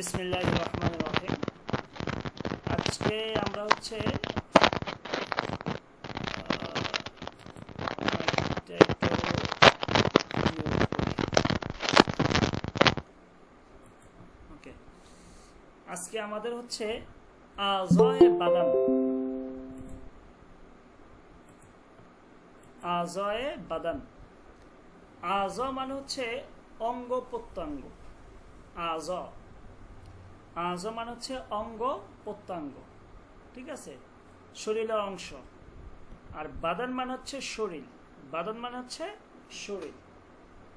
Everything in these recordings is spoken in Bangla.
বিসমিল্লাহির রহমানির রহিম। আজকে আমরা হচ্ছে ওকে, আজকে আমাদের হচ্ছে আযয়ে বাদান। আযয়ে বাদান, আয মানে হচ্ছে অঙ্গ প্রত্যঙ্গ। আয আয মানে হচ্ছে অঙ্গ প্রত্যঙ্গ, ঠিক আছে, শরীরের অংশ। আর বাদান মানে হচ্ছে শরীর, বাদান মানে হচ্ছে শরীর।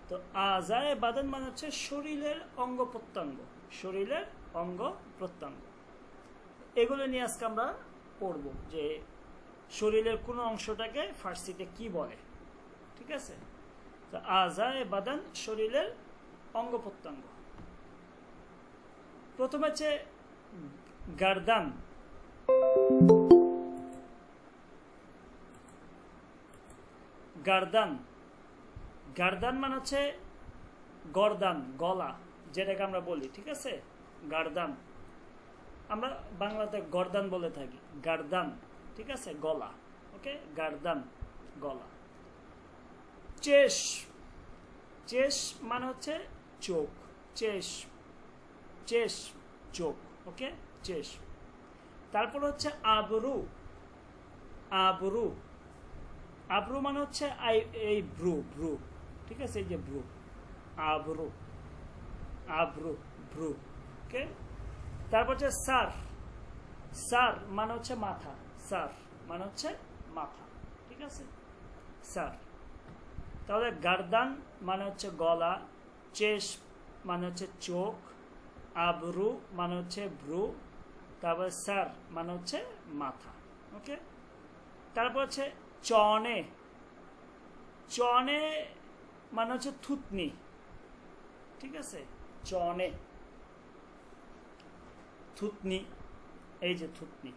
তো আযায়ে বাদান মানে হচ্ছে শরীরের অঙ্গ প্রত্যঙ্গ, শরীরের অঙ্গ প্রত্যঙ্গ। এগুলো নিয়ে আজকে আমরা পড়ব যে শরীরের কোন অংশটাকে ফার্সিতে কি বলে, ঠিক আছে। তো আযায়ে বাদান শরীরের অঙ্গ প্রত্যঙ্গ। প্রথমে হচ্ছে গার্দান। গার্দান গার্দান মানে হচ্ছে গর্দান, গলা, যেটাকে আমরা বলি, ঠিক আছে। গার্দান আমরা বাংলাতে গর্দান বলে থাকি, গার্দান, ঠিক আছে, গলা। ওকে, গার্দান, গলা। চেশ, চেশ মানে হচ্ছে চোখ, চেশ, চেশ চোখ, ওকে, চেশ। তারপর হচ্ছে আবরু। আবরু, আবরু মানে হচ্ছে এই ব্রু, ব্রু, ঠিক আছে, এই যে ব্রু, আবরু, আবরু, ব্রু, ওকে। তারপর হচ্ছে সার। সার মানে হচ্ছে মাথা, সার মানে হচ্ছে মাথা, ঠিক আছে, সার। তাহলে গার্দান মানে হচ্ছে গলা, চেশ মানে হচ্ছে চোখ, আবরু মানে হচ্ছে ব্রু, তারপর সার মানে হচ্ছে মাথা, ওকে। তারপর হচ্ছে চনে। চনে মানে হচ্ছে থুতনি, ঠিক আছে, চনে, থুতনি, এই যে থুতনি,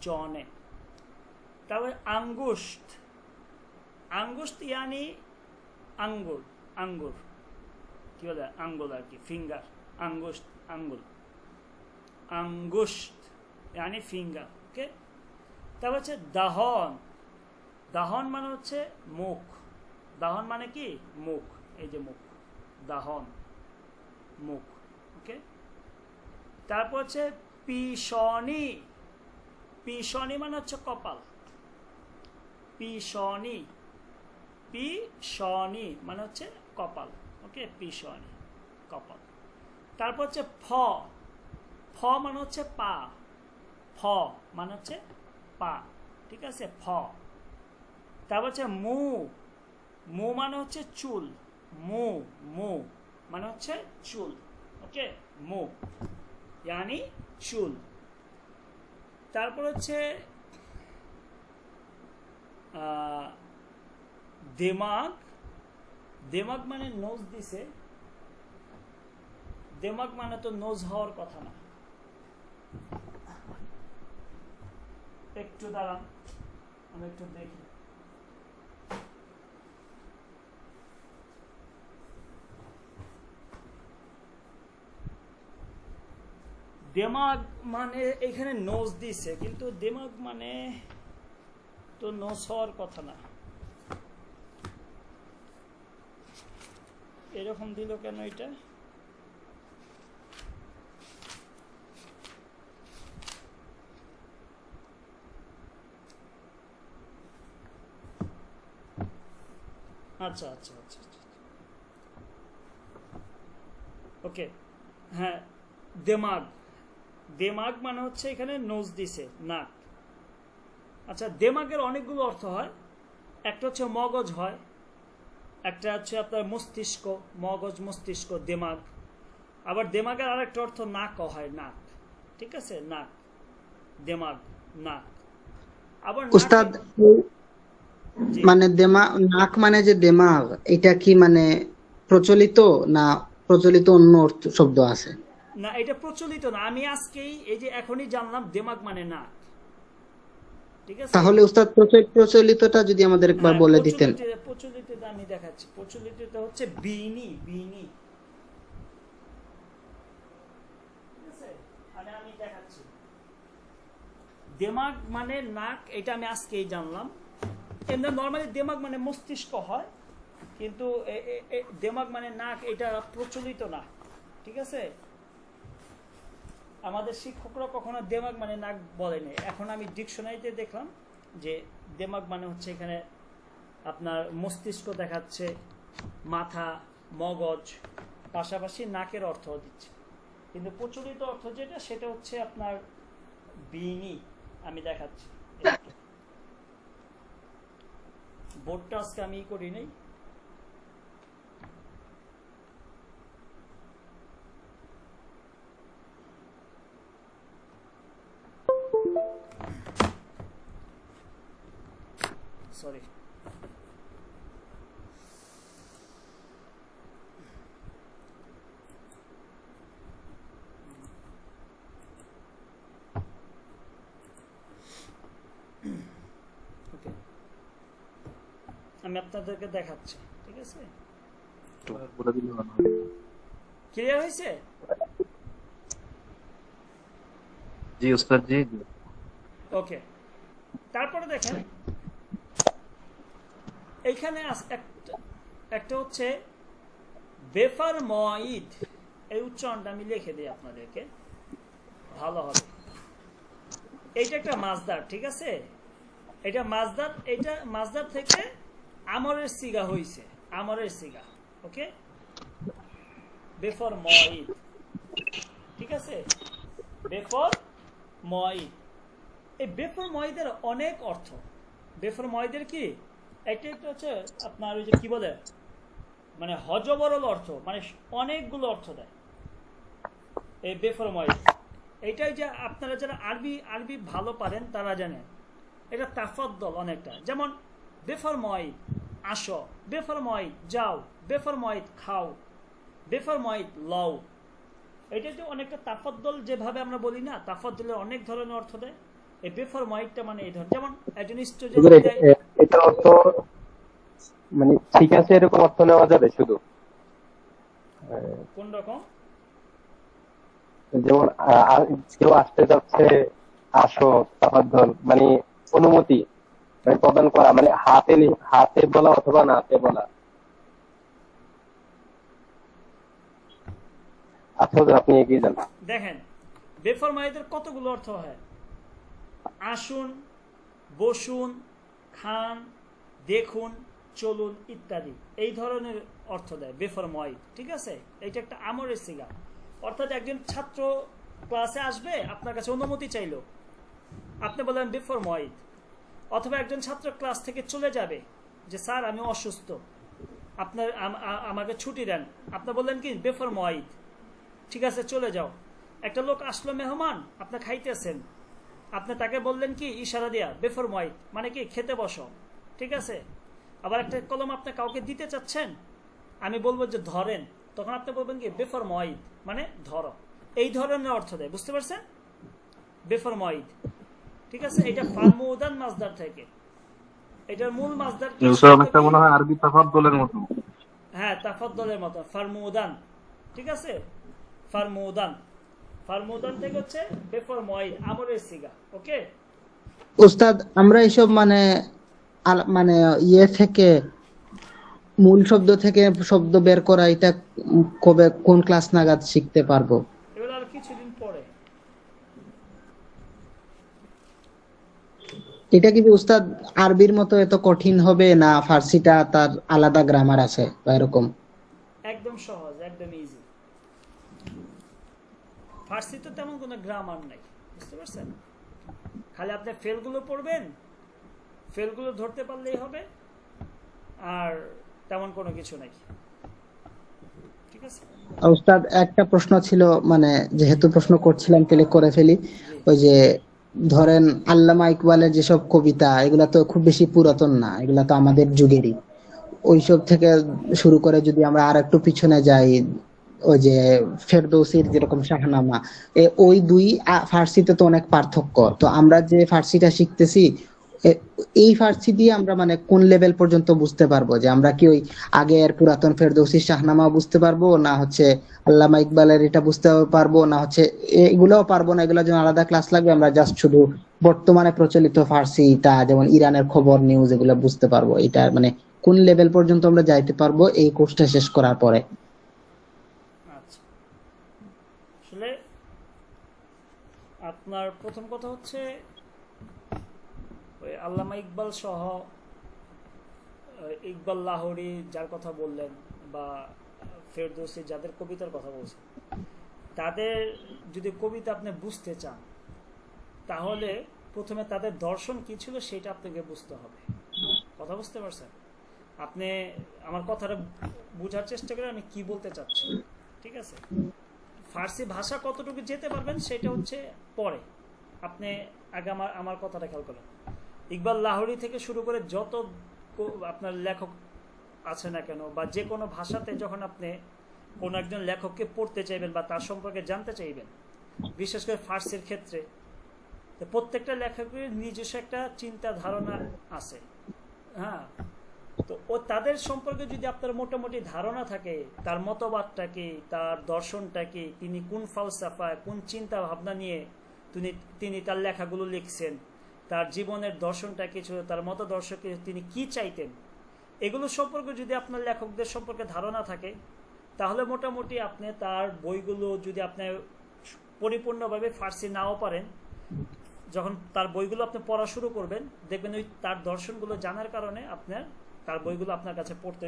চনে। তারপরে আঙ্গুষ্ঠ। আঙ্গুষ্ঠ ইয়ানি আঙ্গুল, আঙ্গুর, কি বলে আঙ্গুল আর কি, ফিঙ্গার, আঙ্গুষ্ঠ, আঙ্গুল, আঙ্গুষ্ঠ ইয়ানি ফিঙ্গার, ওকে। তারপর হচ্ছে দাহন। দাহন মানে হচ্ছে মুখ, দাহন মানে কি মুখ, এই যে মুখ, দাহন, মুখ, ওকে। তারপর হচ্ছে পিশনি। পিশনি মানে হচ্ছে কপাল, পিশনি, পিশনি মানে হচ্ছে কপাল, ওকে, পিশনি, কপাল। তারপর হচ্ছে ফ। ফ মানে হচ্ছে পা, ফ মানে হচ্ছে পা, ঠিক আছে, ফ। তারপর হচ্ছে মু। মু মানে হচ্ছে চুল, মু, মু মানে হচ্ছে চুল, ওকে, মু ইয়ানি চুল। তারপর হচ্ছে দেমাগ। দেমাগ মানে নোজ দিছে, দেমাগ মানে তো নোজ হওয়ার কথা না। একটু দাঁড়ান, আমি একটু দেখি। দেমাগ মানে এখানে নোজ দিছে, কিন্তু দেমাগ মানে তো নোজ হওয়ার কথা না। এরকম দিল কেন এটা? আচ্ছা আচ্ছা আচ্ছা, ওকে, হ্যাঁ, দেমাগ। দেমাগ মানে হচ্ছে এখানে নোজ দিছে, নাক। আচ্ছা, দেমাগের অনেকগুলো অর্থ হয়। একটা হচ্ছে মগজ হয়, একটা হচ্ছে আপনার মস্তিষ্ক, মগজ, মস্তিষ্ক, দেমাগ। আবার দেমাগের আরেকটা অর্থ নাকও হয়, নাক, ঠিক আছে, নাক, দেমাগ, নাক। আবার উস্তাদ, মানে নাক মানে যে দেমাগ, এটা কি মানে প্রচলিত না প্রচলিত অন্য শব্দ আছে? না, এটা প্রচলিত না। আমি আজকেই এই যে এখনই জানলাম দেমাগ মানে নাক, ঠিক আছে। তাহলে উস্তাদ প্রচলিতটা যদি আমাদের একবার বলে দিতেন। প্রচলিতটা আমি দেখাচ্ছি। প্রচলিতটা হচ্ছে বিনি, বিনি, দেমাগ মানে নাক, এটা আমি আজকেই জানলাম। এমনি নর্মালি দেমাগ মানে মস্তিষ্ক হয়, কিন্তু দেমাগ মানে নাক এটা প্রচলিত না, ঠিক আছে? আমাদের শিক্ষকরা কখনো দেমাগ মানে নাক বলেনি। এখন আমি ডিকশনারিতে দেখলাম যে দেমাগ মানে হচ্ছে এখানে আপনার মস্তিষ্ক দেখাচ্ছে, মাথা, মগজ, পাশাপাশি নাকের অর্থ দিচ্ছে, কিন্তু প্রচলিত অর্থ যেটা সেটা হচ্ছে আপনার বিনি। আমি দেখাচ্ছি, বোর্ডটা আজকে আমি করি নাই। সরি, আমি আপনাদেরকে দেখাচ্ছি, ঠিক আছে? ক্লিয়ার হয়েছে? জি উস্তাদ জি। ওকে, তারপরে দেখেন এইখানে একটা হচ্ছে বেফার মঈদ, এই উচ্চারণটা আমি লিখে দিই আপনাদেরকে, ভালো হবে। এইটা একটা মাজদার, ঠিক আছে? এটা মাজদার থেকে আমরের সিগা হইছে, আমরের সিগা। ওকে, বেফর মঈদ, ঠিক আছে? বেফর মঈদ, এই বেফর মঈদের অনেক অর্থ। বেফর মঈদের কি একটা হচ্ছে আপনার ওই যে কি বলে, মানে হজবরল অর্থ, মানে অনেকগুলো অর্থ দেয় এই বেফর মঈদ। এইটাই যে আপনারা যারা আরবি ভালো পারেন তারা জানেন, এটা তাফাদ্দল অনেকটা। যেমন বেফর মঈদ আসো, বেফর মঈদ যাও, বেফর মঈদ খাও, বেফর মঈদ লও। এটা যে অনেকটা তাফাদ্দল, যেভাবে আমরা বলি না, তাফাদ্দলের অনেক ধরনের অর্থ দেয়। এই বেফর মঈদটা মানে এই ধরনের, যেমন একজন স্টুডেন্ট, এটা অর্থ মানে ঠিক আছে এরকম অর্থ নেওয়া যাবে শুধু? কোন রকম? যেমন কেউ আসতে যাচ্ছে, আসো, তাফাদ্দল মানে অনুমতি প্রদান করা, মানে হাতে বলা অথবা নাতে বলা। আচ্ছা আপনি এগিয়ে যান। দেখেন বেফর মঈদের কতগুলো অর্থ হয়। আসুন, বসুন, খান, দেখুন, চলুন ইত্যাদি, এই ধরনের অর্থ দেয় বেফর মঈদ, ঠিক আছে? এইটা একটা আমরের সিগা, অর্থাৎ একজন ছাত্র ক্লাসে আসবে, আপনার কাছে অনুমতি চাইলো, আপনি বললেন বেফর মঈদ। অথবা একজন ছাত্র ক্লাস থেকে চলে যাবে, যে স্যার আমি অসুস্থ, আপনার আমাকে ছুটি দেন, আপনি বললেন কি বেফর মঈদ, ঠিক আছে চলে যাও। একটা লোক আসলো মেহমান, আপনি খাইতেছেন, আপনি তাকে বললেন কি ইশারা দিয়া বেফর মঈদ, মানে কি খেতে বসো, ঠিক আছে? আবার একটা কলম আপনি কাউকে দিতে চাচ্ছেন, আমি বলবো যে ধরেন, তখন আপনি বলবেন কি বেফর মঈদ, মানে ধরো। এই ধরনের অর্থ দেয়, বুঝতে পারছেন? বেফর মঈদ, ঠিক আছে? এটা ফারমুদান মাজদার থেকে, এটার মূল মাজদার একটা মনে হয় আরবি তাফাদ্দলের মতো। হ্যাঁ, তাফাদ্দলের মতো, ফারমুদান, ঠিক আছে? ফারমুদান থেকে হচ্ছে বেফর মঈদ, আমরের সিগা। ওকে উস্তাদ, আমরা এসব মানে মানে ইয়ে থেকে, মূল শব্দ থেকে শব্দ বের করা, এটা কবে কোন ক্লাস নাগাদ শিখতে পারবো? এগুলো আর কিছুদিন পরে। এটা কি উস্তাদ আরবির মতো এত কঠিন হবে, না ফার্সিটা তার আলাদা গ্রামার আছে বা এরকম? একদম সহজ, একদম ইজি। ফার্সিতে তেমন কোনো গ্রামার নাই, বুঝতে পারছেন? খালি আপনি ফেলগুলো পড়বেন, ফেলগুলো ধরতে পারলেই হবে, আর তেমন কোনো কিছু নাই, ঠিক আছে? উস্তাদ একটা প্রশ্ন ছিল, মানে যেহেতু প্রশ্ন করছিলাম তাহলে করে ফেলি। ওই যে ধরেন আল্লামা ইকবালের যেসব কবিতা, এগুলা তো খুব বেশি পুরাতন না, এগুলা তো আমাদের যুগেরই। ওইসব থেকে শুরু করে যদি আমরা আর একটু পিছনে যাই, ওই যে ফেরদৌসির যেরকম শাহনামা, ওই দুই ফার্সিতে তো অনেক পার্থক্য। তো আমরা যে ফার্সিটা শিখতেছি, এ- এই ফার্সি দিয়ে আমরা মানে কোন লেভেল পর্যন্ত বুঝতে পারবো, যে আমরা কি ওই আগের পুরাতন ফেরদৌসি শাহনামা বুঝতে পারবো, না হচ্ছে আল্লামা ইকবালের এটা বুঝতে পারবো, না হচ্ছে এগুলোও পারবো না, এগুলোর জন্য আলাদা ক্লাস লাগবে, আমরা জাস্ট শুধু বর্তমানে প্রচলিত ফার্সিটা যেমন ইরানের খবর নিউজ এগুলো বুঝতে পারবো? এটা মানে কোন লেভেল পর্যন্ত আমরা যাইতে পারবো এই কোর্সটা শেষ করার পরে? আচ্ছা, আসলে আপনার প্রথম কথা হচ্ছে ওই আল্লামা ইকবাল সহ ইকবাল লাহোরী যার কথা বললেন, বা ফেরদৌসি যাদের কবিতার কথা বলছেন, তাদের যদি কবিতা আপনি বুঝতে চান তাহলে প্রথমে তাদের দর্শন কি ছিল সেটা আপনাকে বুঝতে হবে। কথা বুঝতে পারছেন? আপনি আমার কথাটা বোঝার চেষ্টা করে আমি কি বলতে চাচ্ছি, ঠিক আছে? ফার্সি ভাষা কতটুকু যেতে পারবেন সেটা হচ্ছে পরে, আপনি আগে আমার কথাটা খেয়াল করেন। ইকবাল লাহোরী থেকে শুরু করে যত আপনার লেখক আছে না কেন, বা যে কোনো ভাষাতে যখন আপনি কোনো একজন লেখককে পড়তে চাইবেন বা তার সম্পর্কে জানতে চাইবেন, বিশেষ করে ফার্সির ক্ষেত্রে, তো প্রত্যেকটা লেখকের নিজস্ব একটা চিন্তা ধারণা আছে। হ্যাঁ, তো ও তাদের সম্পর্কে যদি আপনার মোটামুটি ধারণা থাকে, তার মতবাদটা কি, তার দর্শনটা কি, তিনি কোন ফালসাফায় কোন চিন্তা ভাবনা নিয়ে তিনি তার লেখাগুলো লিখছেন, তার জীবনের দর্শনটা কিছু, তার মতদর্শকে তিনি কি চাইতেন, এগুলো সম্পর্কে যদি আপনার লেখকদের সম্পর্কে ধারণা থাকে, তাহলে মোটামুটি আপনি তার বইগুলো যদি আপনি পরিপূর্ণভাবে ফার্সি নাও পারেন, যখন তার বইগুলো আপনি পড়া শুরু করবেন, দেখবেন ওই তার দর্শনগুলো জানার কারণে আপনার তার বইগুলো আপনার কাছে পড়তে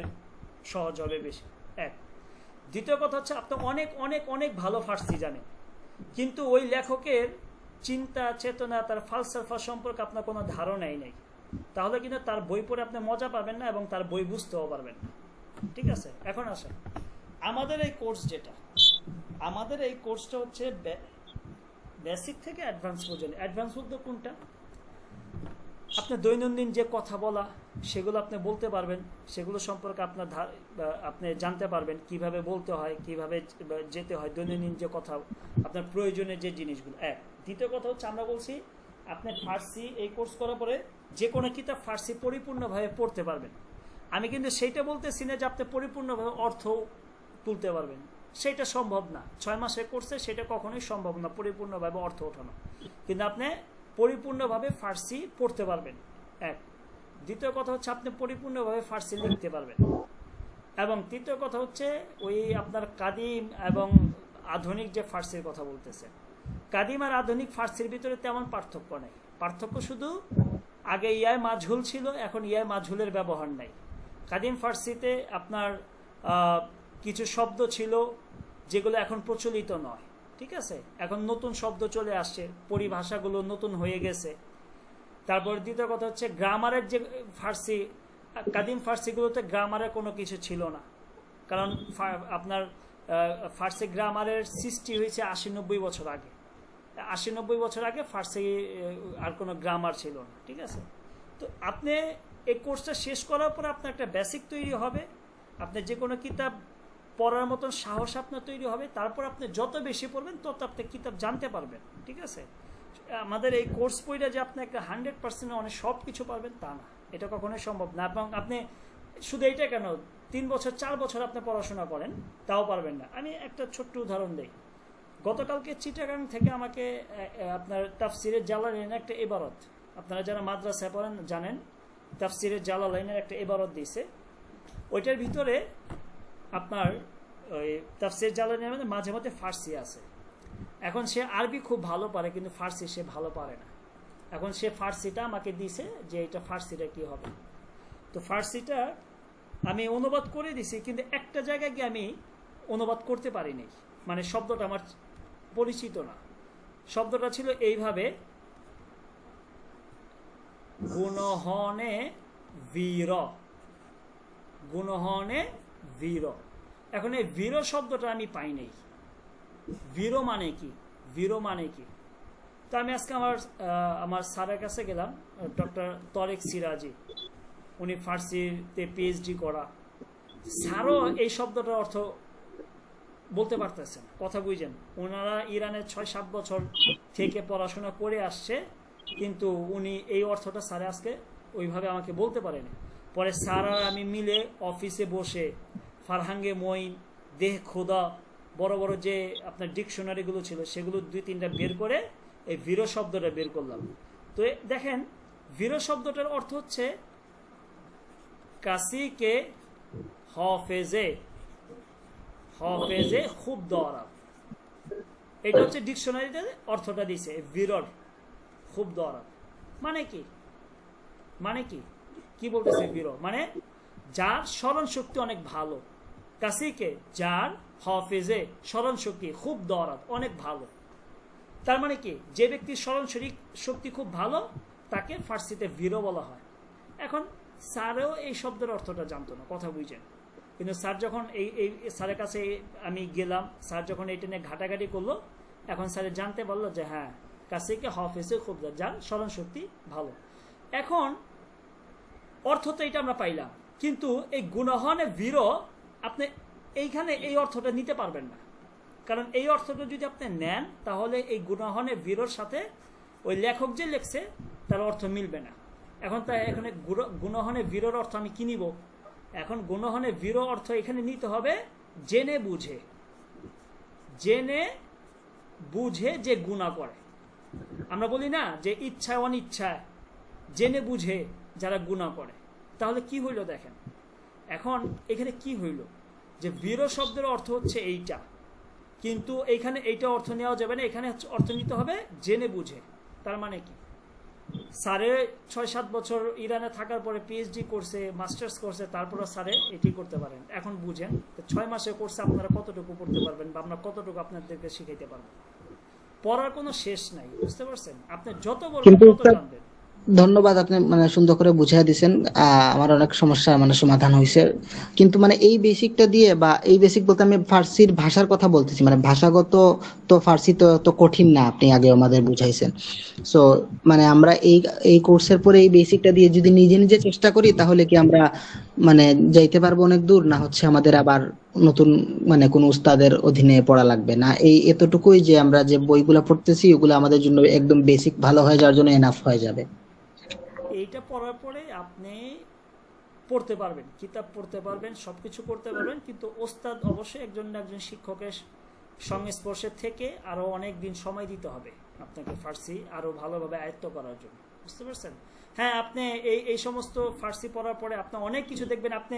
সহজ হবে বেশি। এক। দ্বিতীয় কথা হচ্ছে আপনি অনেক অনেক অনেক ভালো ফার্সি জানেন, কিন্তু ওই লেখকের চিন্তা চেতনা, তার ফালসাফা সম্পর্কে আপনার কোনো ধারণাই নেই, তাহলে কিন্তু তার বই পড়ে আপনি মজা পাবেন না এবং তার বই বুঝতেও পারবেন না। ঠিক আছে? এখন আসেন আমাদের এই কোর্স যেটা, আমাদের এই কোর্সটা হচ্ছে বেসিক থেকে অ্যাডভান্স পর্যন্ত। অ্যাডভান্স বলতে কোনটা? আপনি দৈনন্দিন যে কথা বলা সেগুলো আপনি বলতে পারবেন, সেগুলো সম্পর্কে আপনি জানতে পারবেন কিভাবে বলতে হয়, কিভাবে যেতে হয়, দৈনন্দিন যে কথা, আপনার প্রয়োজনীয় যে জিনিসগুলো। এক। দ্বিতীয় কথা হচ্ছে আমরা বলছি আপনি ফার্সি এই কোর্স করার পরে যে কোনো কিতাব ফার্সি পরিপূর্ণভাবে পড়তে পারবেন। আমি কিন্তু সেইটা বলতেছি না যে আপনি পরিপূর্ণভাবে অর্থ তুলতে পারবেন, সেটা সম্ভব না। 6 মাসের কোর্সে সেটা কখনোই সম্ভব না পরিপূর্ণভাবে অর্থ ওঠানো, কিন্তু আপনি পরিপূর্ণভাবে ফার্সি পড়তে পারবেন। এক। দ্বিতীয় কথা হচ্ছে আপনি পরিপূর্ণভাবে ফার্সি লিখতে পারবেন। এবং তৃতীয় কথা হচ্ছে ওই আপনার কাদিম এবং আধুনিক যে ফার্সির কথা বলতেছে, কাদিম আর আধুনিক ফার্সির ভিতরে তেমন পার্থক্য নেই। পার্থক্য শুধু আগে ইয়ায় মাঝহুল ছিল, এখন ইয়ায় মাঝহুলের ব্যবহার নাই। কাদিম ফার্সিতে আপনার কিছু শব্দ ছিল যেগুলো এখন প্রচলিত নয়, ঠিক আছে? এখন নতুন শব্দ চলে আসছে, পরিভাষাগুলো নতুন হয়ে গেছে। তারপর দ্বিতীয় কথা হচ্ছে গ্রামারের যে ফার্সি, কাদিম ফার্সিগুলোতে গ্রামারের কোনো কিছু ছিল না, কারণ আপনার ফার্সি গ্রামারের সৃষ্টি হয়েছে 80-90 বছর আগে। 80-90 বছর আগে ফার্সি আর কোনো গ্রামার ছিল না, ঠিক আছে? তো আপনি এই কোর্সটা শেষ করার পর আপনার একটা বেসিক তৈরি হবে, আপনি যে কোনো কিতাব পড়ার মতন সাহস আপনার তৈরি হবে। তারপর আপনি যত বেশি পড়বেন তত আপনি কিতাব জানতে পারবেন, ঠিক আছে? আমাদের এই কোর্স বইটা যে আপনি একটা 100% অনেক সব কিছু পারবেন তা না, এটা কখনোই সম্ভব না। এবং আপনি শুধু এইটা কেন 3 বছর 4 বছর আপনি পড়াশোনা করেন তাও পারবেন না। আমি একটা ছোট্ট উদাহরণ দিই। গতকালকে চিটাগাং থেকে আমাকে আপনার তাফসিরে জালালাইনের একটা ইবারত, আপনারা যারা মাদ্রাসায় পড়েন জানেন, তাফসিরে জালালাইনের একটা ইবারত দিয়েছে। ওইটার ভিতরে আপনার ওই তাফসির জালালাইনের মধ্যে মাঝে মধ্যে ফার্সি আছে। এখন সে আরবি খুব ভালো পারে, কিন্তু ফার্সি সে ভালো পারে না। এখন সে ফার্সিটা আমাকে দিছে যে এটা ফার্সিটা কি হবে। তো ফার্সিটা আমি অনুবাদ করে দিছি, কিন্তু একটা জায়গায় গিয়ে আমি অনুবাদ করতে পারিনি, মানে শব্দটা আমার পরিচিত না। শব্দটা ছিল এইভাবে, গুণহনে বীর, গুণহনে বীর। এখন এই বীর শব্দটা আমি পাই নাই, বীর মানে কি, বীর মানে কি। তো আমি আজকে আমার স্যারের কাছে গেলাম, ডক্টর তরেক সিরাজি, উনি ফার্সিতে পিএইচডি করা। স্যারও এই শব্দটার অর্থ বলতে পারতেছেন, কথা বুঝছেন। ওনারা ইরানের 6-7 বছর থেকে পড়াশোনা করে আসছে, কিন্তু উনি এই অর্থটা স্যারে আজকে ওইভাবে আমাকে বলতে পারেনি। পরে স্যার আর আমি মিলে অফিসে বসে ফারহাঙ্গে মঈন, দেহ খোদা, বড় বড় যে আপনার ডিকশনারিগুলো ছিল সেগুলো 2-3টা বের করে এই ভিরো শব্দটা বের করলাম। তো দেখেন ভিরো শব্দটার অর্থ হচ্ছে কাসিকে হফেজে, হফেজে খুব দরাব। এটা হচ্ছে ডিকশনারিতে অর্থটা দিছে ভিরর খুব দরাব। মানে কি, মানে কি কি বলতেছে ভিরো মানে যার স্মরণ শক্তি অনেক ভালো, কাসিকে যার, হফেজে স্মরণ শক্তি, খুব দরাব অনেক ভালো। তার মানে কি যে ব্যক্তির স্মরণ শক্তি খুব ভালো তাকে ফার্সিতে ভিরো বলা হয়। এখন স্যারও এই শব্দের অর্থটা জানতো না, কথা বুঝছেন, কিন্তু স্যার যখন এই স্যারের কাছে আমি গেলাম, স্যার যখন এইটা নিয়ে ঘাটাঘাটি করলো, এখন স্যারে জানতে পারলো যে হ্যাঁ কাসিকে হফেজে খুব যার স্মরণ শক্তি ভালো। এখন অর্থ তো এটা আমরা পাইলাম, কিন্তু এই গুণহনে ভিরো আপনি এইখানে এই অর্থটা নিতে পারবেন না, কারণ এই অর্থটা যদি আপনি নেন তাহলে এই গুণহনে ভিরোর সাথে ওই লেখক যে লেখছে তার অর্থ মিলবে না। এখন তাই এখানে গুণহনে ভিরোর অর্থ আমি কি নিব? এখন গুণহনে ভিরো অর্থ এখানে নিতে হবে জেনে বুঝে, জেনে বুঝে যে গুণা করে। আমরা বলি না যে ইচ্ছায় অনিচ্ছায় জেনে বুঝে যারা গুণা করে। তাহলে কি হইল দেখেন, এখন এখানে কি হইল যে ভিরো শব্দের অর্থ হচ্ছে এইটা, কিন্তু এইখানে এইটা অর্থ নেওয়া যাবে না, এখানে অর্থ নিতে হবে জেনে বুঝে। তার মানে কি, 6.5-7 বছর ইরানে থাকার পরে পিএইচডি করছে, মাস্টার্স করছে, তারপরে স্যারে এটি করতে পারেন। এখন বুঝেন 6 মাসে কোর্সে আপনারা কতটুকু পড়তে পারবেন বা আমরা কতটুকু আপনাদেরকে শিখাইতে পারবো। পড়ার কোনো শেষ নাই, বুঝতে পারছেন? আপনি যত বলবেন তত জানবেন। ধন্যবাদ, আপনি মানে সুন্দর করে বুঝিয়ে দিয়েছেন। আমার অনেক সমস্যা মানে সমাধান হয়েছে, কিন্তু মানে এই বেসিকটা দিয়ে, বা এই বেসিক বলতে আমি ফার্সির ভাষার কথা বলতেছি, মানে ভাষাগত তো ফার্সি তো কঠিন না, আপনি আগে আমাদের বুঝাইছেন। সো মানে আমরা এই কোর্সের পরে এই বেসিকটা দিয়ে যদি নিজে নিজে চেষ্টা করি তাহলে কি আমরা মানে যাইতে পারবো অনেক দূর, না হচ্ছে আমাদের আবার নতুন মানে কোন উস্তাদের অধীনে পড়া লাগবে? না এই এতটুকুই যে আমরা যে বইগুলা পড়তেছি ওগুলো আমাদের জন্য একদম বেসিক ভালো হয়ে যাওয়ার জন্য এনাফ হয়ে যাবে? এইটা পড়ার পরে আপনি পড়তে পারবেন, কিতাব পড়তে পারবেন, সবকিছু করতে পারবেন, কিন্তু ওস্তাদ অবশ্যই একজন শিক্ষকের সংস্পর্শে থেকে আরো অনেক দিন সময় দিতে হবে আপনাকে ফার্সি আরো ভালোভাবে আয়ত্ত করার জন্য, বুঝতে পারছেন? হ্যাঁ, আপনি এই সমস্ত ফার্সি পড়ার পরে আপনি অনেক কিছু দেখবেন। আপনি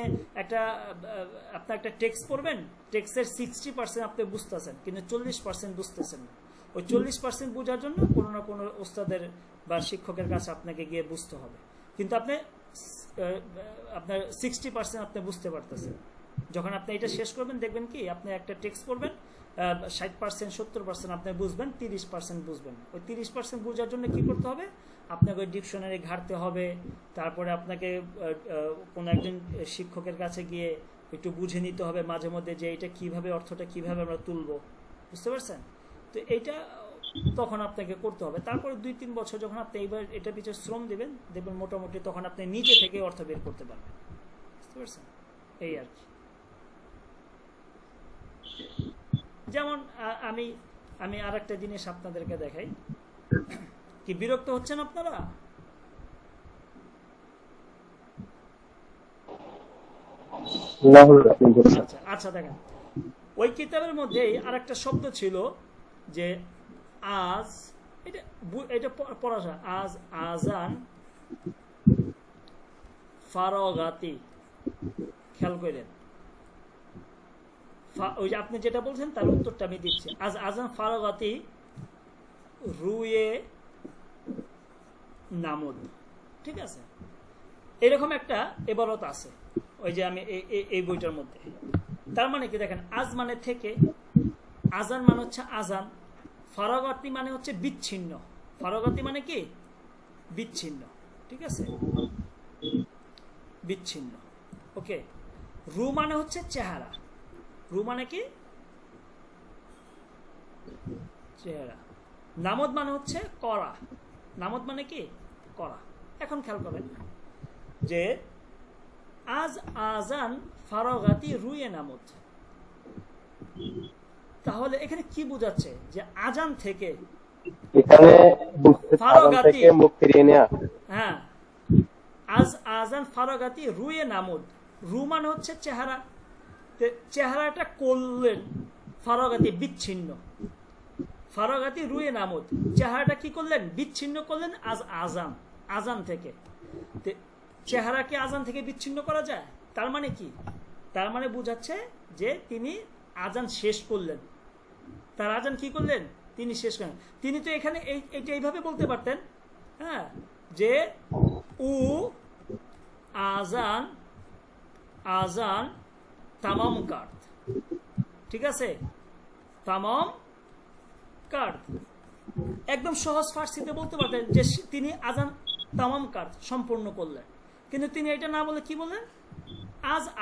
একটা টেক্সট পড়বেন, টেক্সটের 60% আপনি বুঝতেছেন, কিন্তু 40% বুঝতেছেন না। ওই 40% বোঝার জন্য কোনো না কোনো ওস্তাদের বা শিক্ষকের কাছে আপনাকে গিয়ে বুঝতে হবে, কিন্তু আপনার 60% আপনি বুঝতে পারতেছেন। যখন আপনি এটা শেষ করবেন দেখবেন কি আপনি একটা টেক্সট পড়বেন, 60% 70% আপনি বুঝবেন, 30% বুঝবেন। ওই 30% বোঝার জন্য কি করতে হবে? আপনাকে ওই ডিকশনারি ঘাঁটতে হবে, তারপরে আপনাকে কোনো একজন শিক্ষকের কাছে গিয়ে একটু বুঝে নিতে হবে মাঝে মধ্যে যে এটা কিভাবে, অর্থটা কিভাবে আমরা তুলবো, বুঝতে পারছেন? তো এইটা তখন আপনাকে করতে হবে। তারপরে 2-3 বছর যখন আপনি এইবার এটা পিছনে শ্রম দেবেন, দেখবেন মোটামুটি তখন আপনি নিজে থেকে অর্থ বের করতে পারবেন, বুঝতে পারছেন? এই আর কি। যেমন আমি আর একটা জিনিস আপনাদেরকে দেখাই। কি বিরক্ত হচ্ছেন আপনারা? আচ্ছা দেখেন, ওই কিতাবের মধ্যে আর একটা শব্দ ছিল যে আজ, এটা পড়া যায়, আজ আজান ফারাগাতি। খেয়াল করেন, ওই যে আপনি যেটা বলছেন তার উত্তরটা আমি দিচ্ছি। আজ আজান ফারাগাতি রুয়ে নামুদ, ঠিক আছে? এরকম একটা এবারত আছে ওই যে আমি এই বইটার মধ্যে। তার মানে কি দেখেন, আজ মানে থেকে, আজান মানে হচ্ছে আজান, ফারাগাতি মানে হচ্ছে বিচ্ছিন্ন। ফারাগাতি মানে কি? বিচ্ছিন্ন, ঠিক আছে? বিচ্ছিন্ন, ওকে। রু মানে হচ্ছে চেহারা, রু মানে কি? চেহারা। নামদ মানে হচ্ছে করা, নামদ মানে কি? করা। এখন খেয়াল করেন যে আজ আজান ফারাগাতি রুয়ে নামদ, তাহলে এখানে কি বোঝাচ্ছে? যে আজান থেকে এখানে বুঝতে আজান ফারাগাতি। থেকে মুখ ফিরিয়ে নেওয়া। হ্যাঁ, আজান ফারাগাতি রুয়ে নামুদ। রু মানে হচ্ছে চেহারা, চেহারাটা করলেন ফারাগাতি বিচ্ছিন্ন, ফারাগাতি রুয়ে নামুদ, চেহারাটা কি করলেন বিচ্ছিন্ন করলেন আজান, আজান থেকে। চেহারাকে আজান থেকে বিচ্ছিন্ন করা যায়? তার মানে কি? তার মানে বোঝাচ্ছে যে তিনি আজান শেষ করলেন, তার আজান কি করলেন তিনি শেষ করলেন। তিনি তো এখানে এইটা এইভাবে বলতে পারতেন, হ্যাঁ, যে উ আজান, আজান তামাম কার্ড, ঠিক আছে, তামাম কার্ড, একদম সহজ ফার্সিতে বলতে পারতেন যে তিনি আজান তামাম কার্ড সম্পূর্ণ করলেন। কিন্তু তিনি এটা না বলে কি বললেন,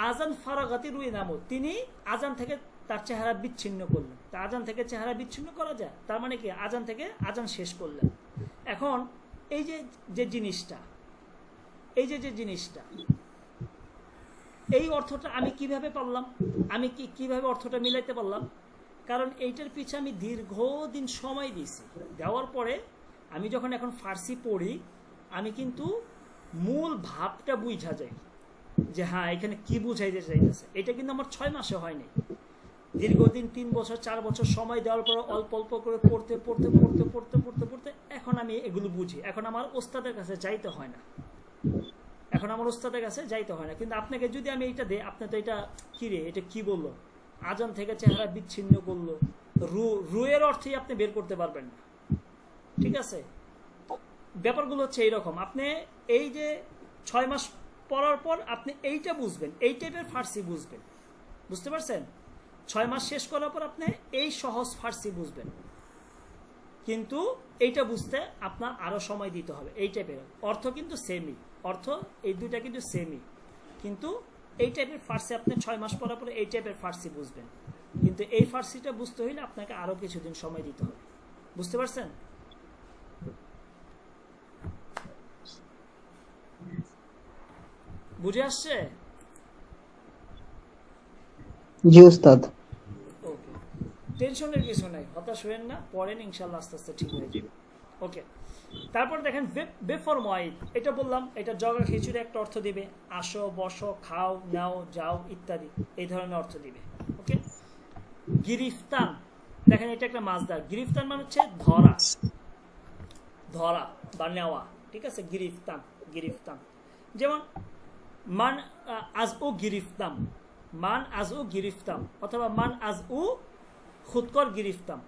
আজান ফারাগাতি রুই নামুদ, তিনি আজান থেকে তার চেহারা বিচ্ছিন্ন করলেন। তা আজান থেকে চেহারা বিচ্ছিন্ন করা যায়? তার মানে কি আজান থেকে আজান শেষ করলেন। এখন এই যে জিনিসটা, এই যে জিনিসটা, এই অর্থটা আমি কিভাবে পারলাম, আমি কিভাবে অর্থটা মিলাইতে পারলাম? কারণ এইটার পিছনে আমি দীর্ঘদিন সময় দিয়েছি, দেওয়ার পরে আমি যখন এখন ফার্সি পড়ি আমি কিন্তু মূল ভাবটা বুঝা যায় যে হ্যাঁ এখানে কি বুঝাইতে চাইতেছে। এটা কিন্তু আমার 6 মাসে হয়নি, দীর্ঘদিন 3 বছর 4 বছর সময় দেওয়ার পর অল্প অল্প করে পড়তে পড়তে পড়তে পড়তে পড়তে পড়তে এখন আমি এগুলো বুঝি। এখন আমার ওস্তাদের কাছে যাইতে হয় না, এখন আমার ওস্তাদের কাছে যাইতে হয় না। কিন্তু আপনাকে যদি আমি এইটা দেই, আপনি তো এটা কি রে, এটা কি বললো, আজান থেকে চেহারা বিচ্ছিন্ন করলো, রুয়ের অর্থই আপনি বের করতে পারবেন না, ঠিক আছে। ব্যাপারগুলো হচ্ছে এইরকম, আপনি এই যে 6 মাস পড়ার পর আপনি এইটা বুঝবেন, এই টাইপের ফার্সি বুঝবেন, বুঝতে পারছেন? 6 মাস শেষ করার পর আপনি এই সহজ ফার্সি বুঝবেন, কিন্তু এইটা বুঝতে আপনার আরো সময় দিতে হবে। এই টাইপের অর্থ কিন্তু সেমই, অর্থ এই দুইটা কিন্তু সেমই, কিন্তু এই টাইপের ফার্সি আপনি 6 মাস পড়ার পরে এই টাইপের ফার্সি বুঝবেন। কিন্তু এই ফার্সিটা বুঝতে হইলে আপনাকে আরো কিছুদিন সময় দিতে হবে, বুঝতে পারছেন? বুঝে আসছে? জি উস্তাদ। ওকে, টেনশনের কিছু নাই, হতাশ হবেন না, পড়েন ইনশাল্লাহ আস্তে আস্তে ঠিক হয়ে যাবে। ওকে, তারপর দেখেন বেফর ময়েদ, এটা বললাম, এটা জগা খিচুড়ি একটা অর্থ দিবে, আসো বসো খাও নাও যাও ইত্যাদি এই ধরনের অর্থ দিবে। ওকে, গিরিফতান, দেখেন এটা একটা মাছদার, গিরিফতান মানে হচ্ছে ধরা, ধরা বা নেওয়া, ঠিক আছে, গিরিফতান, গিরিফতান। যেমন মান আজ ও গিরিফতাম, মান আজ ও গিরিফতাম, অথবা মান আজ ও খুদকর গিরিফতাম,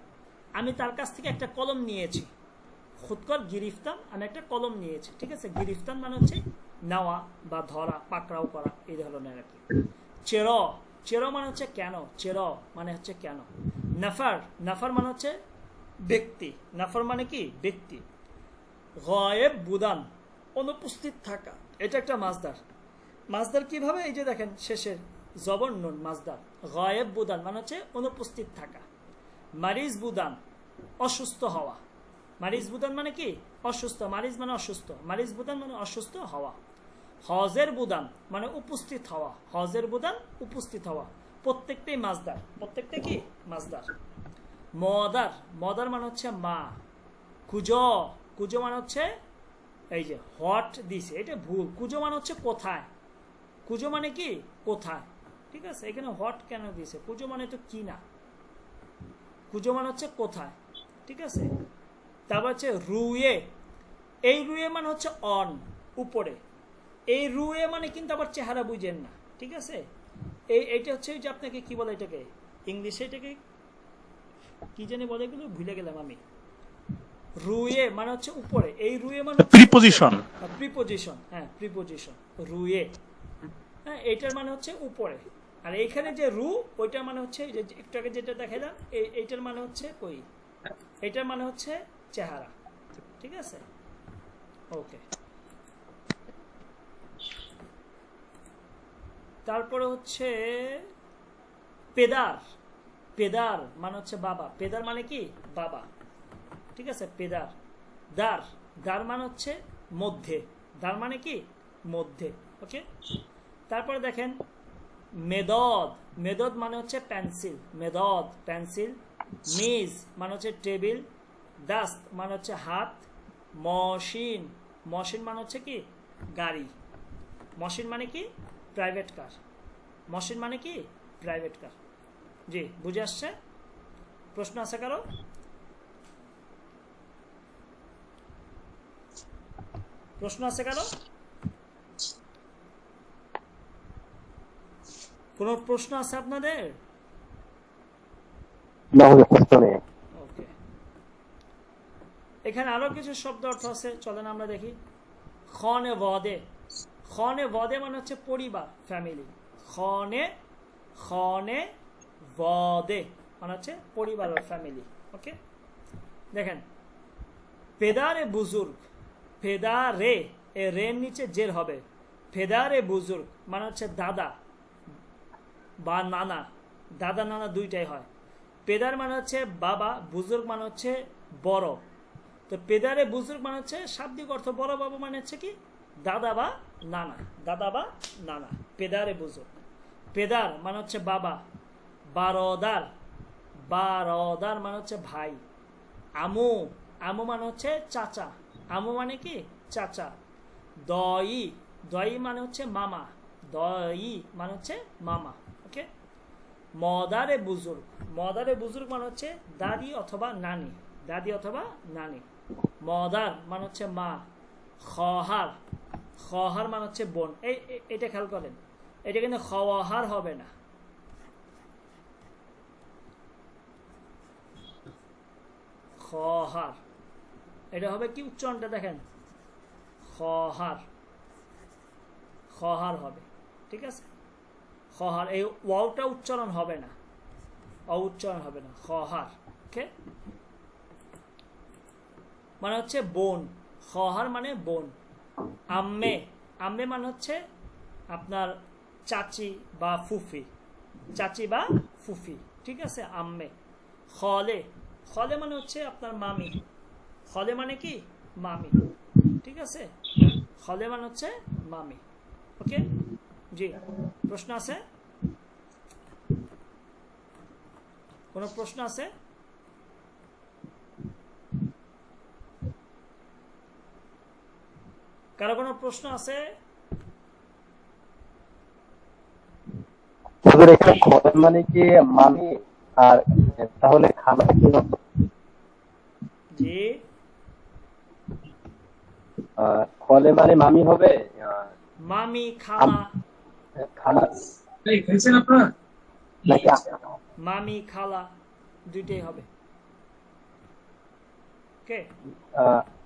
আমি তার কাছ থেকে একটা কলম নিয়েছি, খুদকর গিরিফতাম, আমি একটা কলম নিয়েছি, ঠিক আছে। গিরিফতান মানে হচ্ছে নেওয়া বা ধরা, পাকড়াও করা, এই ধরনের আর কি। চের, চের মানে হচ্ছে কেন, চের মানে হচ্ছে কেন। নাফার, নাফার মানে হচ্ছে ব্যক্তি, নাফার মানে কি ব্যক্তি। গায়েব বুদান, অনুপস্থিত থাকা, এটা একটা মাছদার। মাছদার কিভাবে, এই যে দেখেন শেষের জবর নুন, মাছদার। গায়েব বুদান মানে হচ্ছে অনুপস্থিত থাকা। মারিজ বুদান, অসুস্থ হওয়া, মারিজ বুদান মানে কি অসুস্থ, মারিজ মানে অসুস্থ, মারিজ বুদান মানে অসুস্থ হওয়া। হজের বুদান মানে উপস্থিত হওয়া, হজের বুদান উপস্থিত হওয়া, প্রত্যেকটাই মাছদার, প্রত্যেকটা কি মাছদার। মদার, মদার মানে হচ্ছে মা। কুজো, কুজো মানে হচ্ছে এই যে হট দিছে, এটা ভুল, কুজো মানে হচ্ছে কোথায়, কুজো মানে কি কোথায়, ঠিক আছে। এখানে হট কেন দিছে, কুজো মানে তো কি না, কুজো মানে হচ্ছে কোথায়, ঠিক আছে। তারপর হচ্ছে রুয়ে, এই রুয়ে মানে হচ্ছে অন, উপরে। এই রুয়ে মানে কিন্তু আবার চেহারা বুঝেন না, ঠিক আছে। এইটা হচ্ছে যে আপনাকে কি বলে, এটাকে ইংলিশে এটাকে কি জানি বলে, এগুলো ভুলে গেলাম আমি। রুয়ে মানে হচ্ছে উপরে, এই রুয়ে মানে প্রিপোজিশন, প্রিপোজিশন, হ্যাঁ প্রিপোজিশন, রুয়ে, হ্যাঁ এইটার মানে হচ্ছে উপরে। আর এইখানে যে রু, ওইটার মানে হচ্ছে যে একটু আগে যেটা দেখালাম, এইটার মানে হচ্ছে কই, এইটার মানে হচ্ছে চেহারা, ঠিক আছে। ওকে, তারপরে হচ্ছে পেদার, পেদার মানে হচ্ছে বাবা, পেদার মানে কি বাবা, ঠিক আছে। পেদার, দার, দার মানে হচ্ছে মধ্যে, দার মানে কি মধ্যে, ওকে। তারপরে দেখেন মেদদ, মেদদ মানে হচ্ছে পেন্সিল, মেদদ পেন্সিল। মিজ মানে হচ্ছে টেবিল, দাস্ত মানে হচ্ছে হাত, মশিন, মশিন মানে হচ্ছে কি গাড়ি, মশিন মানে কি প্রাইভেট কার, মশিন মানে কি প্রাইভেট কার। জি বুঝে আসছে? প্রশ্ন আছে কারো? প্রশ্ন আছে কারো? কোন প্রশ্ন আছে আপনাদের? না হুজুর, প্রশ্ন নেই। ওকে, এখানে আরো কিছু শব্দ অর্থ আছে, চলেন আমরা দেখি। খনে ওয়াদে, খনে ওয়াদে মানে হচ্ছে পরিবার, ফ্যামিলি। খনে খনে ওয়াদে মানে হচ্ছে পরিবার বা ফ্যামিলি। ওকে, দেখেন পেদারে বুজুর্গ, পেদারে এ রের নিচে জের হবে, পেদারে বুজুর্গ মানে হচ্ছে দাদা বা নানা, দাদা নানা দুইটাই হয়। পেদার মানে হচ্ছে বাবা, বুজুর্গ মানে হচ্ছে বড়। তো পেদারে বুজুর্গ মানে হচ্ছে শাব্দিক অর্থ বড় বাবা মানে হচ্ছে কি দাদা বা নানা, দাদা বা নানা, পেদারে বুজুর্গ। পেদার মানে হচ্ছে বাবা, বারদার, বারদার মানে হচ্ছে ভাই। আমু, আমু মানে হচ্ছে চাচা, আমু মানে কি চাচা। দই, দই মানে হচ্ছে মামা, দই মানে হচ্ছে মামা। ওকে, মদারে বুজুর্গ, মদারে বুজুর্গ মানে হচ্ছে দাদি অথবা নানি, দাদি অথবা নানি। মদার মানে হচ্ছে মা। খহার, খহার মানে হচ্ছে বোন। এটা খেয়াল করেন, এটা কিন্তু খওয়াহার হবে না, খহার, এটা হবে কি উচ্চারণটা দেখেন, খহার, খহার হবে, ঠিক আছে? খহার, এই ওয়াওটা উচ্চারণ হবে না, উচ্চারণ হবে না, খহার। ওকে, মানে হচ্ছে বোন, খহার মানে বোন। আম্মে, আম্মে মানে হচ্ছে আপনার চাচি বা ফুফি, চাচি বা ফুফি, ঠিক আছে? আম্মে। খলে, খলে মানে হচ্ছে আপনার মামি, খলে মানে কি মামি, ঠিক আছে? খলে মানে হচ্ছে মামি। ওকে, জি প্রশ্ন আছে? কোন প্রশ্ন আছে? কারো কোনো প্রশ্ন আছে? হুজুর এখানে খলে মানে কি মামি, আর তাহলে খালা কি হবে? জি, খলে মানে মামি হবে, মামি, খালা, খালা নাকি? মামি খালা দুইটাই হবে। ওকে,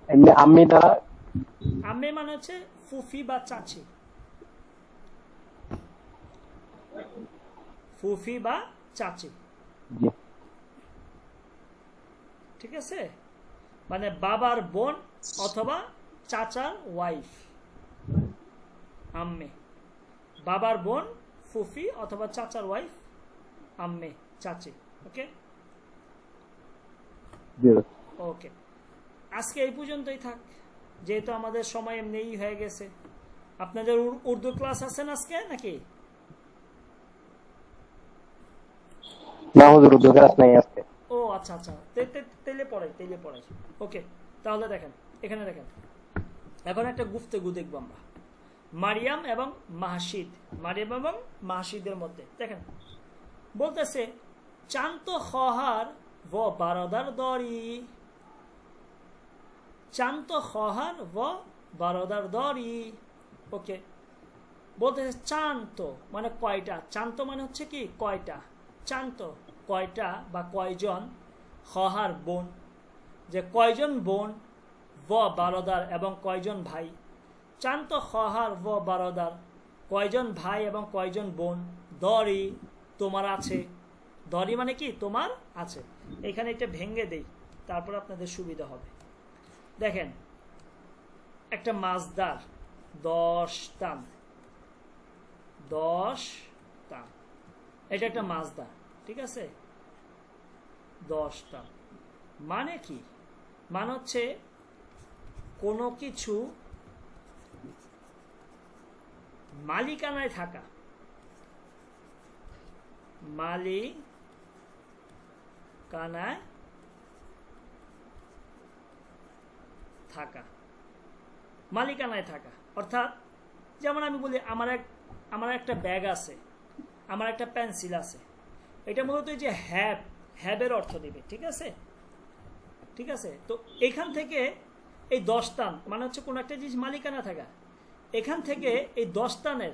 এমনি আম্মি দ্বারা? আম্মে মানে হচ্ছে ফুফি বা চাচি, ফুফি বা চাচি, জি। ঠিক আছে? মানে বাবার বোন অথবা চাচার ওয়াইফ, আম্মে। বাবার বোন ফুফি অথবা চাচার ওয়াইফ আম্মে, চাচি। ওকে, জি। ওকে, আজকে এই পর্যন্তই থাক, যেহেতু আমাদের সময় এমনিই হয়ে গেছে। আপনাদের উর্দু ক্লাস আছেন আজকে নাকি? না হুজুর, উর্দু ক্লাস নাই আজকে। ও আচ্ছা আচ্ছা, তেলে পড়াই, তেলে পড়াই। ওকে, তাহলে দেখেন এখানে দেখেন, এখন একটা গুফতেগু দেখবো আমরা মারিয়াম এবং মাহশিদ, মারিয়াম এবং মাহশিদের মধ্যে। দেখেন বলতেছে চান্ত খহার ও বারদার দরি, চান্ত খহার ও বারদার দরি। ওকে, বলতেছে চান্ত মানে কয়টা, চান্ত মানে হচ্ছে কি কয়টা, চান্ত কয়টা বা কয়জন, খহার বোন, যে কয়জন বোন, ও বারদার এবং কয়জন ভাই। চান্ত খহার ও বারদার, কয়জন ভাই এবং কয়জন বোন। দরি তোমার আছে, দরি মানে কি তোমার আছে। এখানে একটা ভেঙ্গে দেই, তারপর আপনাদের সুবিধা হবে। দেখেন একটা মাছদার, 10 টান, 10 টান, এটা একটা মাছদার, ঠিক আছে? 10 টান মানে কি? মানে হচ্ছে কোনো কিছু মালিকানায় থাকা, মালিকানায় থাকা, মালিকানায় থাকা। অর্থাৎ যেমন আমি বলি আমার একটা ব্যাগ আছে, আমার একটা পেন্সিল আছে, এটা মূলত এই যে হ্যাবের অর্থ দিবে। ঠিক আছে, ঠিক আছে। তো এখান থেকে এই 10 টান মানে হচ্ছে কোন একটা জিনিস মালিকানা থাকা। এখান থেকে এই 10 টানের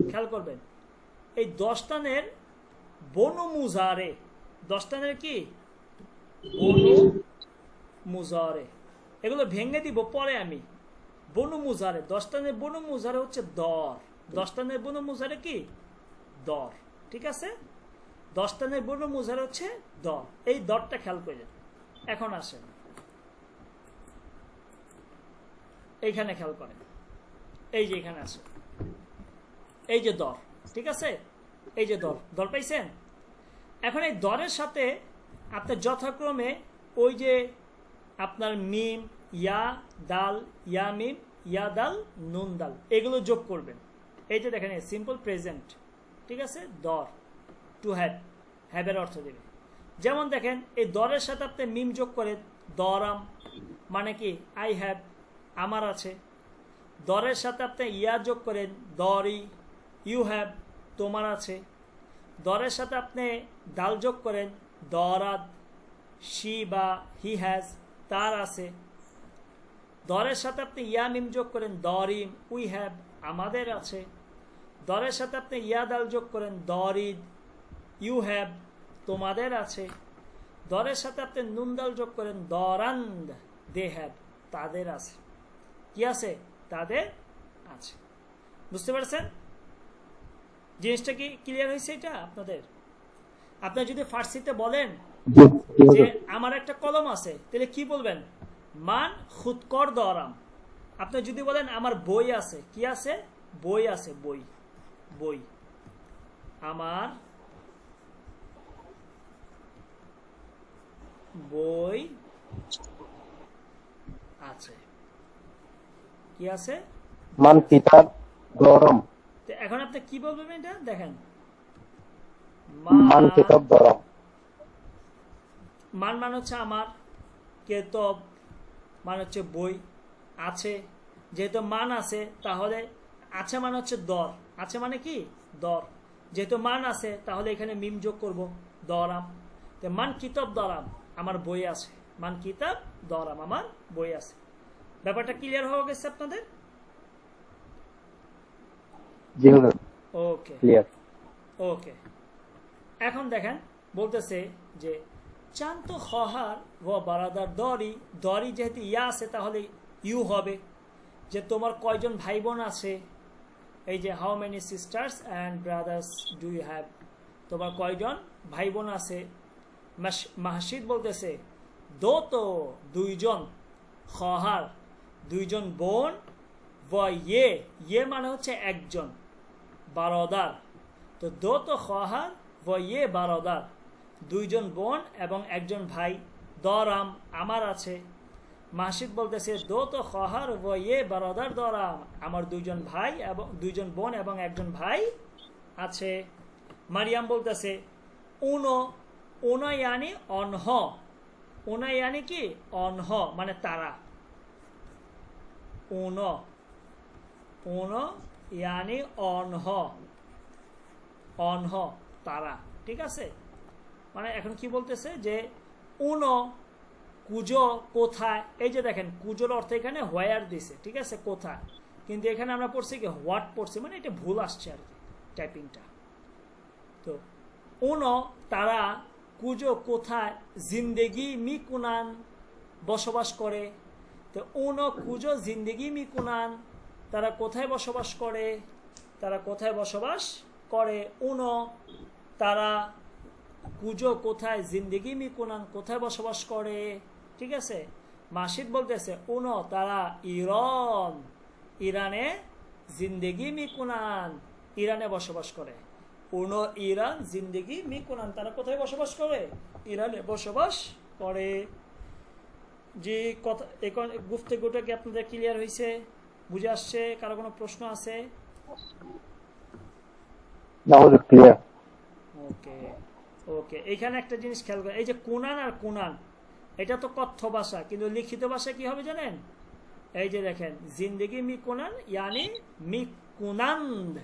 খেয়াল করবেন, এই 10 টানের বনু মুজারে, 10 টানের কি বনু মুজারে, এগুলো ভেঙে দিব পরে আমি। বনু মুজারে 10 টানের বনু মুজারে হচ্ছে দর, 10 টানের বনু মুজারে কি দর। ঠিক আছে, 10 টানের বনু মুজারে হচ্ছে দর। এই দরটা খেয়াল করে এখন আসেন এইখানে খেয়াল করেন, এই যে এখানে আছে এই যে দর। ঠিক আছে, এই যে দর পাইছেন। এখন এই দরের সাথে আপনার যথাক্রমে ওই যে আপনার মিম, ইয়া দাল, ইয়া মিম, ইয়া দাল, নুন দাল, এগুলো যোগ করবেন। এই যে দেখেন সিম্পল প্রেজেন্ট। ঠিক আছে, দর টু হ্যাভের অর্থ দেবে। যেমন দেখেন এই দরের সাথে আপনি মিম যোগ করেন, দরাম মানে কি আই হ্যাভ, আমার আছে। দরের সাথে আপনি ইয়া যোগ করেন, দরি, ইউ হ্যাভ, তোমার আছে। দরের সাথে আপনি দাল যোগ করেন, দরাদ, শি বা হি হ্যাজ, তার আছে। দরের সাথে আপনি ইয়া মিম যোগ করেন, দরিম, উই হ্যাভ, আমাদের আছে। দরের সাথে আপনি ইয়া দাল যোগ করেন, দরিদ, ইউ হ্যাভ, তোমাদের আছে। দরের সাথে আপনি নুন দাল যোগ করেন, দরান্দ, দে হ্যাভ, তাদের আছে। কি আছে? তাদের আছে। বুঝতে পারছেন জিনিসটা কি ক্লিয়ার হয়েছে? এটা আপনাদের, আপনার যদি ফার্সিতে বলেন যে আমার একটা কলম আছে, তাহলে কি বলবেন? মান খুদকর দরাম। আপনি যদি বলেন আমার বই আছে, কি আছে? বই আছে, বই, বই, আমার বই আছে। কি আছে? মান কিতাব দরম। এখন আপনি কি বলবেন? এটা দেখেন, মান কিতাব দরম। মান মানে হচ্ছে আমার, কেতব মানে হচ্ছে বই, আছে যেহেতু মান আছে তাহলে আছে মানে হচ্ছে দর, আছে মানে কি দর, যেহেতু মান আছে তাহলে এখানে মিম যোগ করব, দরাম। তো মান কিতাব দরাম, আমার বই আছে। মান কিতাব দরাম, আমার বই আছে। ব্যাপারটা ক্লিয়ার হয়ে গেছে আপনাদের? জি হুজুর, ওকে ক্লিয়ার। ওকে, এখন দেখেন বলতেছে যে চান্ত খহার ও বারাদার দরি, দরি যেহেতু ইয়া আছে তাহলে ইউ হবে। যে তোমার কয়জন ভাই বোন আছে, এই যে how many sisters and brothers do you have, তোমার কয়জন ভাই বোন আছে। মাহশিদ বলতেছে দো তো দুইজন, খহার দুইজন বোন, ও ইয়ে মানে হচ্ছে একজন, বারদার। তো দো তো খহার ও ইয়ে বারদার, দুইজন বোন এবং একজন ভাই। দরাম আমার আছে। মাহশিদ বলতেছে দো তো খহার ও ইয়ে বারদার দরাম, আমার দুইজন ভাই এবং দুইজন বোন এবং একজন ভাই আছে। মারিয়াম বলতেছে উনো, উনো ইয়ানি অনহ, উনো ইয়ানি কি অনহ মানে তারা, উনো, উনো ইয়ানি অনহ, অনহ তারা। ঠিক আছে, মানে এখন কি বলতেছে যে উনো কুজো কোথায়। এই যে দেখেন কুজোর অর্থ এখানে হোয়ার দিছে, ঠিক আছে, কোথায়, কিন্তু এখানে আমরা পড়ছি কি হোয়াট পড়ছি, মানে এটা ভুল আসছে আর কি টাইপিংটা। তো উনো তারা, কুজো কোথায়, জিন্দেগি মি কুনান বসবাস করে। তো উনো কুজো জিন্দেগি মি কুনান, তারা কোথায় বসবাস করে, তারা কোথায় বসবাস করে। উনো তারা, কুজো কোথায়, জিন্দেগি মি কুনান কোথায় বসবাস করে। ঠিক আছে, মাসিদ বলতেছে উনো তারা ইরান, ইরানে, জিন্দেগি মি কুনান ইরানে বসবাস করে। উনো ইরান জিন্দেগি মি কুনান, তারা কোথায় বসবাস করে? ইরানে বসবাস করে। যে কথা এখন গুফতে গোটা কি আপনাদের ক্লিয়ার হয়েছে, বুঝে আসছে? কারো কোনো প্রশ্ন আছে? ক্লিয়ার। ওকে ওকে, এখানে একটা জিনিস খেয়াল করে, এই যে কুনান আর কুনান, এটা তো কথ্য ভাষা, কিন্তু লিখিত ভাষা কি হবে জানেন? এই যে দেখেন জিন্দেগি মি কুনান ইয়ানি মি কুনান্দ,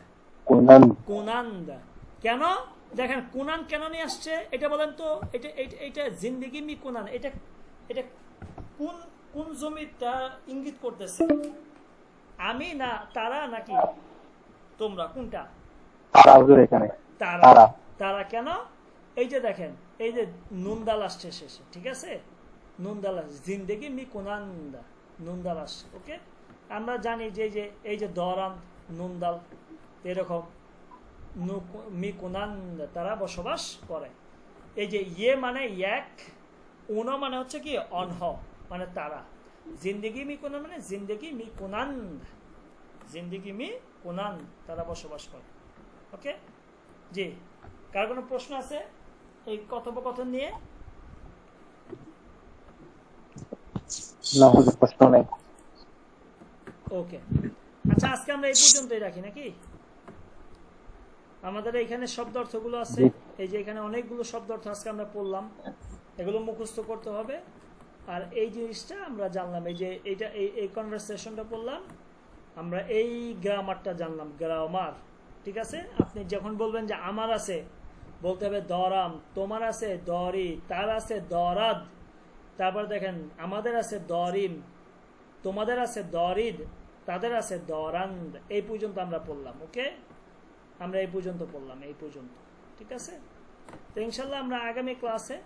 কুনান কুনান্দ। কেন দেখেন কুনান কেন নিয়ে আসছে এটা বলেন তো? এটা জিন্দেগি মি কুনান, এটা এটা কোন কোন জমিটা ইঙ্গিত করতেছে? আমি না তারা নাকি তোমরা, কোনটা? তারা হুজুর এখানে তারা। তারা তারা কেন? এই যে দেখেন এই যে নুনদাল আসছে শেষে, ঠিক আছে? নুনদাল আসছে, জিন্দেগি মি কুনান্দা, নুনদাল আসছে। ওকে, আমরা জানি যে এই যে দরান নুনদাল, এরকম মি কুনান্দা তারা বসবাস করে। এই যে ইয়ে মানে এক, উনো মানে হচ্ছে কি অনহ, মানে তারা। জিন্দেগি মি কুনান মানে জিন্দেগি মি কুনান্দ, জিন্দেগি মি কুনান, তারা বসবাস করে। ওকে জি, কার কোনো প্রশ্ন আছে এই কথোপকথন নিয়ে? না হুজুর, প্রশ্ন নাই। ওকে, আচ্ছা আজকে আমরা এই পর্যন্তই রাখি নাকি? আমাদের এখানে শব্দ অর্থগুলো আছে, এই যে এখানে অনেকগুলো শব্দ অর্থ আজকে আমরা পড়লাম, এগুলো মুখস্থ করতে হবে। আর এই জিনিসটা আমরা জানলাম, এই যে এইটা এই কনভারসেশনটা পড়লাম, আমরা এই গ্রামারটা জানলাম, গ্রামার। ঠিক আছে, আপনি যখন বলবেন যে আমার আছে, বলতে হবে দরাম, তোমার আছে দরি, তার আছে দরাদ, তারপর দেখেন আমাদের আছে দরিম, তোমাদের আছে দরিদ, তাদের আছে দরান্দ। এই পর্যন্ত আমরা পড়লাম। ওকে, আমরা এই পর্যন্ত পড়লাম, এই পর্যন্ত। ঠিক আছে, তো ইনশাল্লাহ আমরা আগামী ক্লাসে